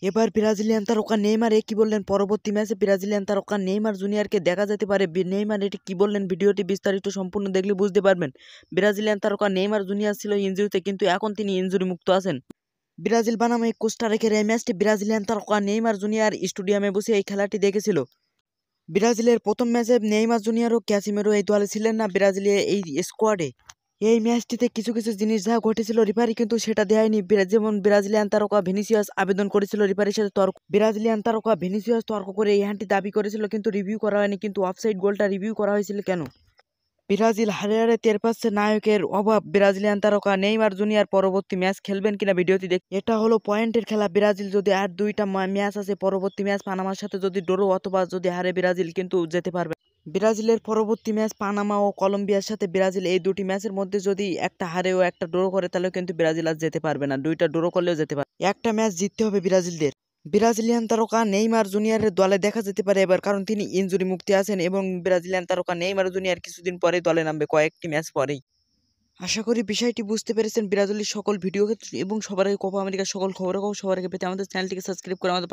এবার ব্রাজিলিয়ান তারকা নেইমার কি বললেন পরবর্তী ম্যাচে ব্রাজিলিয়ান তারকা নেইমার জুনিয়রকে দেখা যেতে পারে। নেইমার এটি কি বললেন ভিডিওটি বিস্তারিত সম্পূর্ণ দেখলে বুঝতে পারবেন। ব্রাজিলিয়ান তারকা নেইমার জুনিয়র ছিল ইনজুরিতে, কিন্তু এখন তিনি ইনজুরি মুক্ত আছেন। ব্রাজিল বানামে কোস্টারিকার এই ম্যাচটি ব্রাজিলিয়ান তারকা নেইমার জুনিয়র স্টেডিয়ামে বসে এই খেলাটি দেখেছিল। ব্রাজিলের প্রথম ম্যাচে নেইমার জুনিয়র ও ক্যাসিমেরো এই দলে ছিলেন না ব্রাজিলের এই স্কোয়াডে। এই ম্যাচটিতে কিছু কিছু জিনিস যা ঘটেছিল রেফারি কিন্তু সেটা দেয়নি। যেমন ব্রাজিলিয়ান তারকা ভিনিসিয়াস আবেদন করেছিল রেফারির সাথে তর্ক। ব্রাজিলিয়ান তারকা ভিনিসিয়াস তর্ক করে এই হ্যান্ডটি দাবি করেছিল, কিন্তু রিভিউ করা হয়নি। কিন্তু অফসাইড গোলটা রিভিউ করা হয়েছিল কেন? ব্রাজিল হারে হারে টের পাচ্ছে নায়কের অভাব। ব্রাজিলিয়ান তারকা নেইমার জুনিয়র পরবর্তী ম্যাচ খেলবেন কিনা ভিডিওটি দেখ। এটা হলো পয়েন্টের খেলা। ব্রাজিল যদি আর দুইটা ম্যাচ আছে, পরবর্তী ম্যাচ পানামার সাথে যদি ড্র অথবা যদি হারে ব্রাজিল কিন্তু যেতে পারবে। ব্রাজিলের পরবর্তী ম্যাচ পানামা ও কলম্বিয়ার সাথে। ব্রাজিল এই দুটি ম্যাচের মধ্যে যদি একটা হারে ও একটা ড্র করে তাহলে কিন্তু ব্রাজিল আর যেতে পারবে না। দুইটা ড্র করলেও যেতে পারবে, একটা ম্যাচ জিততে হবে ব্রাজিলদের। ব্রাজিলিয়ান তারকা নেইমার জুনিয়রের দলে দেখা যেতে পারে এবার, কারণ তিনি ইনজুরি মুক্তি আছেন এবং ব্রাজিলিয়ান তারকা নেইমার জুনিয়র কিছুদিন পরে দলে নামবে, কয়েকটি ম্যাচ পরেই। আশা করি বিষয়টি বুঝতে পেরেছেন। ব্রাজিলের সকল ভিডিও ক্ষেত্রে এবং সবার আগে কোপা আমেরিকার সকল খবরাখবর সবার আগে পেতে আমাদের চ্যানেলটিকে সাবস্ক্রাইব করে আমাদের